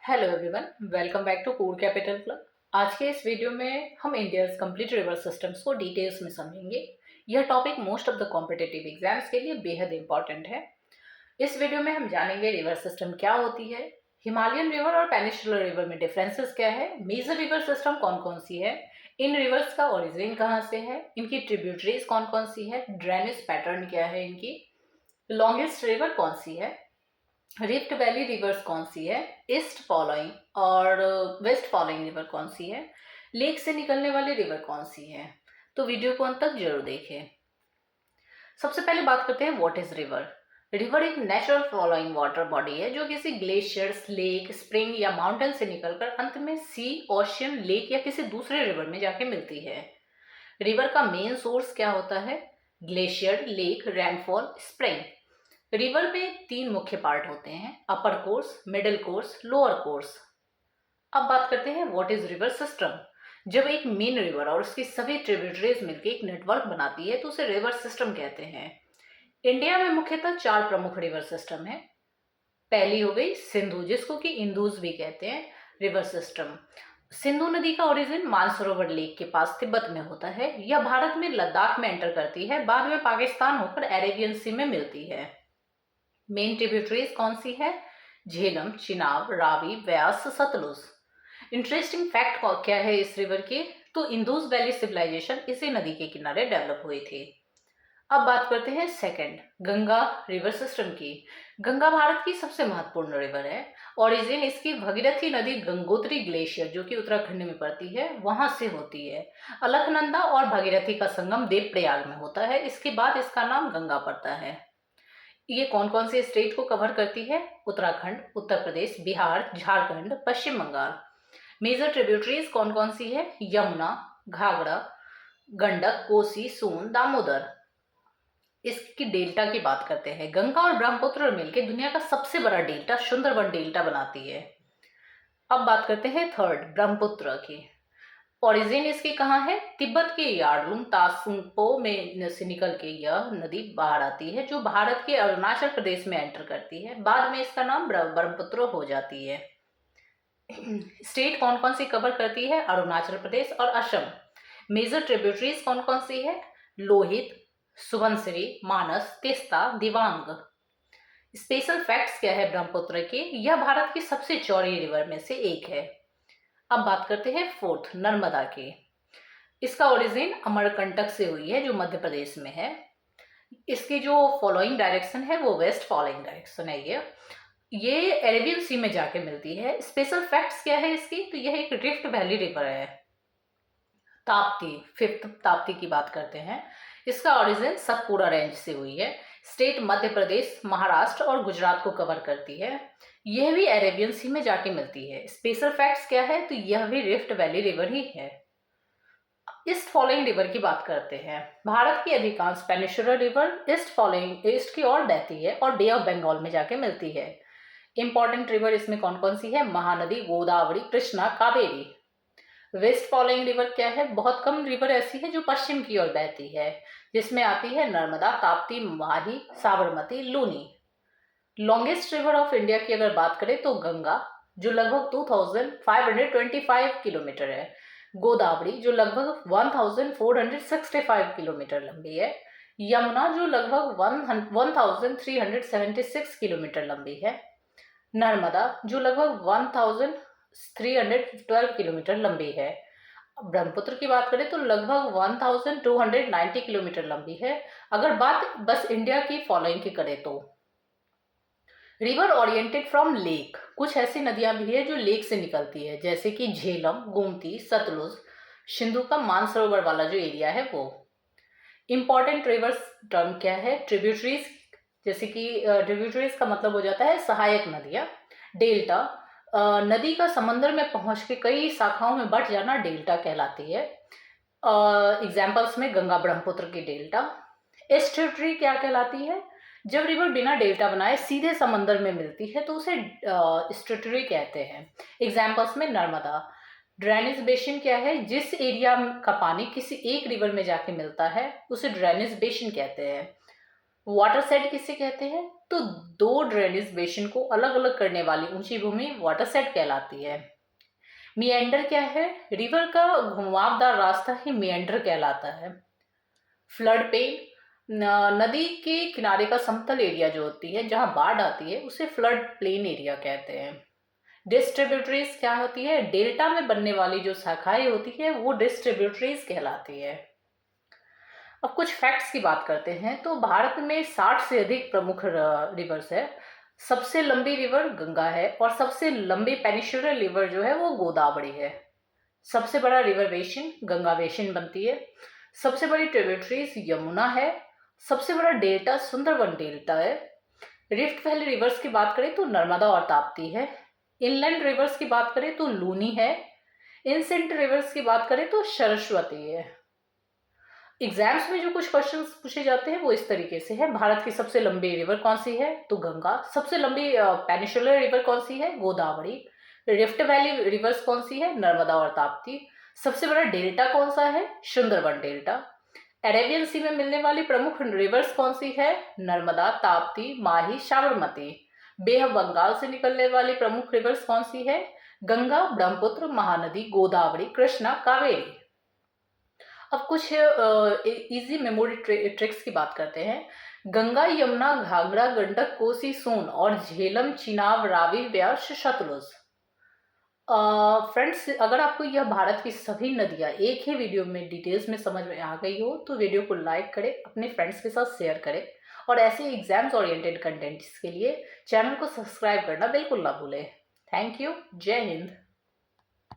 Hello everyone, welcome back to cool capital club. आज के इस वीडियो में हम इंडियाज कंप्लीट रिवर सिस्टम्स को डिटेल्स में समझेंगे। यह topic most of the competitive exams के लिए बेहद इंपॉर्टेंट है। इस वीडियो में हम जानेंगे रिवर सिस्टम क्या होती है, हिमालयन रिवर और पेनिनसुलर रिवर में डिफरेंसेस क्या है, मेजर रिवर सिस्टम कौन कौन सी है, इन रिवर्स का ओरिजिन कहाँ से है, इनकी ट्रिब्यूटरीज कौन कौन सी है, ड्रेनेज पैटर्न क्या है इनकी, लॉन्गेस्ट रिवर कौन सी है, रिफ्ट वैली रिवर्स कौन सी है, ईस्ट फॉलोइंग और वेस्ट फॉलोइंग रिवर कौन सी है, लेक से निकलने वाली रिवर कौन सी है। तो वीडियो को अंत तक जरूर देखें। सबसे पहले बात करते हैं व्हाट इज रिवर। रिवर एक नेचुरल फ्लोइंग वाटर बॉडी है जो किसी ग्लेशियर्स, लेक, स्प्रिंग या माउंटेन से निकलकर अंत में सी, ओशियन, लेक या किसी दूसरे रिवर में जाके मिलती है। रिवर का मेन सोर्स क्या होता है? Glacier, lake, rainfall, spring. River में तीन मुख्य पार्ट होते हैं, upper course, middle course, lower course. अब बात करते हैं व्हाट इज रिवर सिस्टम। जब एक मेन रिवर और उसकी सभी ट्रिब्यूटरीज मिलकर एक नेटवर्क बनाती है तो उसे रिवर सिस्टम कहते हैं। इंडिया में मुख्यतः चार प्रमुख रिवर सिस्टम है। पहली हो गई सिंधु, जिसको कि इंदुज भी कहते हैं, रिवर सिस्टम। सिंधु नदी का ओरिजिन मानसरोवर लेक के पास तिब्बत में होता है। यह भारत में लद्दाख में एंटर करती है, बाद में पाकिस्तान होकर अरेबियन सी में मिलती है। मेन ट्रिब्यूटरीज कौन सी है? झेलम, चिनाब, रावी, व्यास, सतलुज। इंटरेस्टिंग फैक्ट क्या है इस रिवर के? तो इंदुज वैली सिविलाइजेशन इसी नदी के किनारे डेवलप हुई थी। अब बात करते हैं सेकंड, गंगा रिवर सिस्टम की। गंगा भारत की सबसे महत्वपूर्ण रिवर है। ओरिजिन इसकी भगीरथी नदी गंगोत्री ग्लेशियर, जो कि उत्तराखंड में पड़ती है, वहां से होती है। अलकनंदा और भगीरथी का संगम देवप्रयाग में होता है, इसके बाद इसका नाम गंगा पड़ता है। ये कौन कौन से स्टेट को कवर करती है? उत्तराखंड, उत्तर प्रदेश, बिहार, झारखंड, पश्चिम बंगाल। मेजर ट्रिब्यूटरीज कौन कौन सी है? यमुना, घाघरा, गंडक, कोसी, सोन, दामोदर। इसकी डेल्टा की बात करते हैं। गंगा और ब्रह्मपुत्र मिलकर दुनिया का सबसे बड़ा डेल्टा सुंदरबन डेल्टा बनाती है। अब बात करते हैं थर्ड, ब्रह्मपुत्र की। ओरिजिन इसकी कहाँ है? तिब्बत के यार्लुंग तासुंगपो में से निकल के यह नदी बाहर आती है, जो भारत के अरुणाचल प्रदेश में एंटर करती है। बाद में इसका नाम ब्रह्मपुत्र हो जाती है। स्टेट कौन कौन सी कवर करती है? अरुणाचल प्रदेश और असम। मेजर ट्रिब्यूटरीज कौन कौन सी है? लोहित, सुबनसिरी, मानस, तीस्ता, दिबांग। स्पेशल फैक्ट्स क्या है ब्रह्मपुत्र के? यह भारत की सबसे चौड़ी रिवर में से एक है। अब बात करते हैं फोर्थ, नर्मदा की। इसका ओरिजिन अमरकंटक से हुई है, जो मध्य प्रदेश में है। इसकी जो फॉलोइंग डायरेक्शन है वो वेस्ट फॉलोइंग डायरेक्शन है। ये अरेबियन सी में जाके मिलती है। स्पेशल फैक्ट्स क्या है इसकी? तो यह एक रिफ्ट वैली रिवर है। ताप्ती, फिफ्थ ताप्ती की बात करते हैं। इसका ओरिजिन सतपुड़ा रेंज से हुई है। स्टेट मध्य प्रदेश, महाराष्ट्र और गुजरात को कवर करती है। यह भी अरेबियन सी में जाके मिलती है। स्पेशल फैक्ट्स क्या है? तो यह भी रिफ्ट वैली रिवर ही है। ईस्ट फॉलोइंग रिवर की बात करते हैं। भारत की अधिकांश peninsular river east following, east की ओर बहती है और बे ऑफ बंगाल में जाके मिलती है। इंपॉर्टेंट रिवर इसमें कौन कौन सी है? Mahanadi, Godavari, Krishna, Kaveri. West flowing river क्या है? बहुत कम रिवर ऐसी है जो पश्चिम की ओर बहती है, जिसमें आती है Narmada, Tapti, Mahi, Sabarmati, Luni. Longest river of India की अगर बात करें तो गंगा, जो लगभग 2525 किलोमीटर है। गोदावरी, जो लगभग 1465 किलोमीटर लंबी है। यमुना, जो लगभग 1376 किलोमीटर लंबी है। नर्मदा, जो लगभग 1312 किलोमीटर लंबी है। ब्रह्मपुत्र की बात करें तो लगभग 1290 किलोमीटर लंबी है। अगर बात बस इंडिया की फॉलोइंग की करें तो रिवर ओरिएंटेड फ्रॉम लेक, कुछ ऐसी नदियां भी है जो लेक से निकलती है, जैसे कि झेलम, गोमती, सतलुज, सिंधु का मानसरोवर वाला जो एरिया है वो। इंपॉर्टेंट रिवर्स टर्म क्या है? ट्रिब्यूटरीज, जैसे कि ट्रिब्यूटरीज का मतलब हो जाता है सहायक नदियां। डेल्टा, नदी का समंदर में पहुंच के कई शाखाओं में बट जाना डेल्टा कहलाती है। एग्जाम्पल्स में गंगा, ब्रह्मपुत्र की डेल्टा। एस्ट्यूटरी क्या कहलाती है? जब रिवर बिना डेल्टा बनाए सीधे समंदर में मिलती है तो उसे एस्ट्यूटरी कहते हैं। एग्जाम्पल्स में नर्मदा। ड्रेनेज बेसिन क्या है? जिस एरिया का पानी किसी एक रिवर में जाके मिलता है उसे ड्रेनेज बेसिन कहते हैं। वाटर सेट किसे कहते हैं? तो दो ड्रेनेज बेसिन को अलग अलग करने वाली ऊंची भूमि वाटरशेड कहलाती है। मिएंडर क्या है? रिवर का घुमावदार रास्ता ही मिएंडर कहलाता है। फ्लड पेन, नदी के किनारे का समतल एरिया जो होती है जहां बाढ़ आती है उसे फ्लड प्लेन एरिया कहते हैं। डिस्ट्रीब्यूटरीज क्या होती है? डेल्टा में बनने वाली जो शाखाएं होती है वो डिस्ट्रीब्यूटरीज कहलाती है। अब कुछ फैक्ट्स की बात करते हैं। तो भारत में 60 से अधिक प्रमुख रिवर्स है। सबसे लंबी रिवर गंगा है और सबसे लंबी पेनिनसुलर रिवर जो है वो गोदावरी है। सबसे बड़ा रिवर बेसिन गंगा बेसिन बनती है। सबसे बड़ी ट्रिब्यूटरीज यमुना है। सबसे बड़ा डेल्टा सुंदरबन डेल्टा है। रिफ्ट वैली रिवर्स की बात करें तो नर्मदा और ताप्ती है। इनलैंड रिवर्स की बात करें तो लूनी है। इंसेंट रिवर्स की बात करें तो सरस्वती है। एग्जाम्स में जो कुछ क्वेश्चंस पूछे जाते हैं वो इस तरीके से है। भारत की सबसे लंबी रिवर कौन सी है? तो गंगा। सबसे लंबी पेनिनसुलर रिवर कौन सी है? गोदावरी। रिफ्ट वैली रिवर्स कौन सी है? नर्मदा और ताप्ती। सबसे बड़ा डेल्टा कौन सा है? सुंदरबन डेल्टा। अरेबियन सी में मिलने वाली प्रमुख रिवर्स कौन सी है? नर्मदा, ताप्ती, माही, साबरमती। बे ऑफ बंगाल से निकलने वाली प्रमुख रिवर्स कौन सी है? गंगा, ब्रह्मपुत्र, महानदी, गोदावरी, कृष्णा, कावेरी। अब कुछ इजी मेमोरी ट्रिक्स की बात करते हैं। गंगा, यमुना, घाघरा, गंडक, कोसी, सोन और झेलम, चिनाब, रावी, व्यास, सतलुज। फ्रेंड्स, अगर आपको यह भारत की सभी नदियां एक ही वीडियो में डिटेल्स में समझ में आ गई हो तो वीडियो को लाइक करें, अपने फ्रेंड्स के साथ शेयर करें और ऐसे एग्जाम्स ओरिएंटेड कंटेंट्स के लिए चैनल को सब्सक्राइब करना बिल्कुल ना भूलें। Thank you. जय हिंद।